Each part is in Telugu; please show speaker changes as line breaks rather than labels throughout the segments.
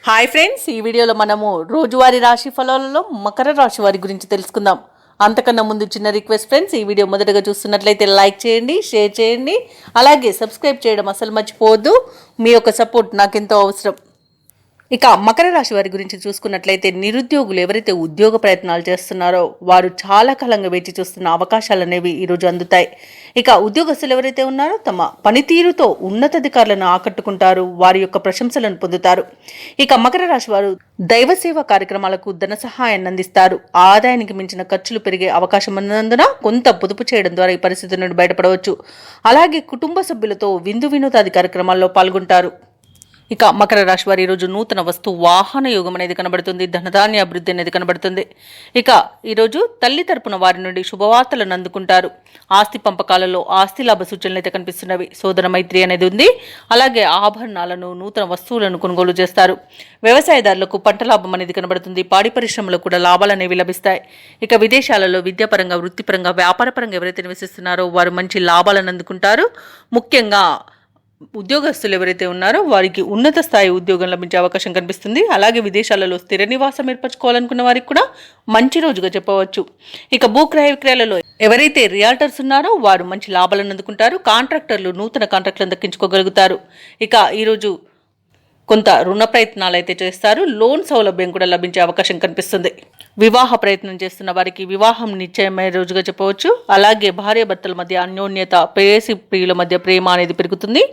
హాయ్ ఫ్రెండ్స్, ఈ వీడియోలో మనము రోజువారీ రాశి ఫలాలలో మకర రాశి వారి గురించి తెలుసుకుందాం. అంతకన్నా ముందు చిన్న రిక్వెస్ట్ ఫ్రెండ్స్, ఈ వీడియో మొదటగా చూస్తున్నట్లయితే లైక్ చేయండి, షేర్ చేయండి, అలాగే సబ్స్క్రైబ్ చేయడం అసలు మర్చిపోవద్దు. మీ యొక్క సపోర్ట్ నాకెంతో అవసరం. ఇక మకర రాశి వారి గురించి చూసుకున్నట్లయితే నిరుద్యోగులు ఎవరైతే ఉద్యోగ ప్రయత్నాలు చేస్తున్నారో వారు చాలా కాలంగా వేచి చూస్తున్న అవకాశాలు అనేవి ఈరోజు అందుతాయి. ఇక ఉద్యోగస్తులు ఎవరైతే ఉన్నారో తమ పనితీరుతో ఉన్నతాధికారులను ఆకట్టుకుంటారు, వారి యొక్క ప్రశంసలను పొందుతారు. ఇక మకర రాశి వారు దైవ సేవా కార్యక్రమాలకు ధన సహాయాన్ని అందిస్తారు. ఆదాయానికి మించిన ఖర్చులు పెరిగే అవకాశం ఉన్నందున కొంత పొదుపు చేయడం ద్వారా ఈ పరిస్థితి నుండి బయటపడవచ్చు. అలాగే కుటుంబ సభ్యులతో విందు వినోదాది కార్యక్రమాల్లో పాల్గొంటారు. ఇక మకర రాశి వారి ఈరోజు నూతన వస్తు వాహన యోగం అనేది కనబడుతుంది, ధనధాన్య అభివృద్ధి అనేది కనబడుతుంది. ఇక ఈరోజు తల్లి తరపున వారి నుండి శుభవార్తలను అందుకుంటారు. ఆస్తి పంపకాలలో ఆస్తి లాభ సూచనలు అయితే కనిపిస్తున్నవి. సోదర మైత్రి అనేది ఉంది. అలాగే ఆభరణాలను, నూతన వస్తువులను కొనుగోలు చేస్తారు. వ్యవసాయదారులకు పంట లాభం అనేది కనబడుతుంది. పాడి పరిశ్రమలో కూడా లాభాలు అనేవి లభిస్తాయి. ఇక విదేశాలలో విద్యాపరంగా, వృత్తిపరంగా, వ్యాపారపరంగా ఎవరైతే నివసిస్తున్నారో వారు మంచి లాభాలను అందుకుంటారు. ముఖ్యంగా ఉద్యోగస్తులు ఎవరైతే ఉన్నారో వారికి ఉన్నత స్థాయి ఉద్యోగం లభించే అవకాశం కనిపిస్తుంది. అలాగే విదేశాలలో స్థిర నివాసం ఏర్పరచుకోవాలనుకున్న వారికి కూడా మంచి రోజుగా చెప్పవచ్చు. ఇక భూక్రయ విక్రయాలలో ఎవరైతే రియాల్టర్స్ ఉన్నారో వారు మంచి లాభాలను అందుకుంటారు. కాంట్రాక్టర్లు నూతన కాంట్రాక్టులను దక్కించుకోగలుగుతారు. ఇక ఈరోజు కొంత రుణ ప్రయత్నాలు అయితే చేస్తారు. లోన్ సౌలభ్యం కూడా లభించే అవకాశం కనిపిస్తుంది. వివాహ ప్రయత్నం చేస్తున్న వారికి వివాహం నిశ్చయమైన రోజుగా చెప్పవచ్చు. అలాగే భార్యాభర్తల మధ్య అన్యోన్యత, ప్రేయసి ప్రియుల మధ్య ప్రేమ అనేది పెరుగుతుంది.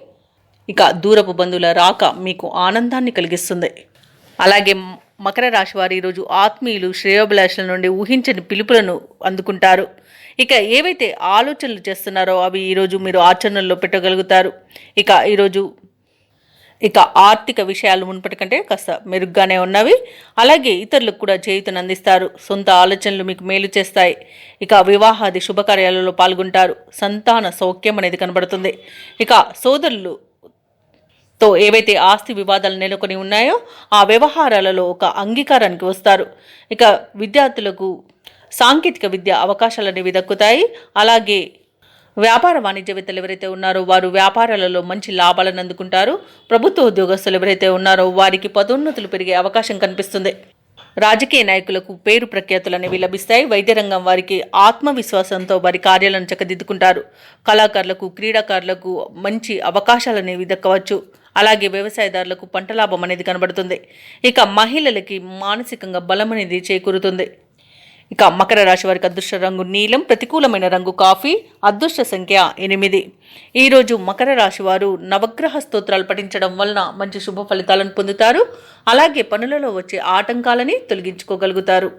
ఇక దూరపు బంధువుల రాక మీకు ఆనందాన్ని కలిగిస్తుంది. అలాగే మకర రాశి వారు ఈరోజు ఆత్మీయులు, శ్రేయోభిలాషుల నుండి ఊహించని పిలుపులను అందుకుంటారు. ఇక ఏవైతే ఆలోచనలు చేస్తున్నారో అవి ఈరోజు మీరు ఆచరణలో పెట్టగలుగుతారు. ఇక ఈరోజు ఆర్థిక విషయాలు మునుపటి కంటే కాస్త మెరుగ్గానే ఉన్నవి. అలాగే ఇతరులకు కూడా చేయూతను అందిస్తారు. సొంత ఆలోచనలు మీకు మేలు చేస్తాయి. ఇక వివాహాది శుభకార్యాలలో పాల్గొంటారు. సంతాన సౌఖ్యం అనేది కనబడుతుంది. ఇక సోదరులు తో ఏవైతే ఆస్తి వివాదాలు నెలకొని ఉన్నాయో ఆ వ్యవహారాలలో ఒక అంగీకారానికి వస్తారు. ఇక విద్యార్థులకు సాంకేతిక విద్య అవకాశాలు అనేవి దక్కుతాయి. అలాగే వ్యాపార వాణిజ్యవేత్తలు ఎవరైతే ఉన్నారో వారు వ్యాపారాలలో మంచి లాభాలను అందుకుంటారు. ప్రభుత్వ ఉద్యోగస్తులు ఎవరైతే ఉన్నారో వారికి పదోన్నతులు పెరిగే అవకాశం కనిపిస్తుంది. రాజకీయ నాయకులకు పేరు ప్రఖ్యాతులు అనేవి లభిస్తాయి. వైద్య రంగం వారికి ఆత్మవిశ్వాసంతో వారి కార్యాలను చక్కదిద్దుకుంటారు. కళాకారులకు, క్రీడాకారులకు మంచి అవకాశాలు అనేవి దక్కవచ్చు. అలాగే వ్యవసాయదారులకు పంట లాభం అనేది కనబడుతుంది. ఇక మహిళలకి మానసికంగా బలం అనేది చేకూరుతుంది. ఇక మకర రాశి వారికి అదృష్ట రంగు నీలం, ప్రతికూలమైన రంగు కాఫీ, అదృష్ట సంఖ్య 8. ఈరోజు మకర రాశి వారు నవగ్రహ స్తోత్రాలు పఠించడం వలన మంచి శుభ ఫలితాలను పొందుతారు. అలాగే పనులలో వచ్చే ఆటంకాలని తొలగించుకోగలుగుతారు.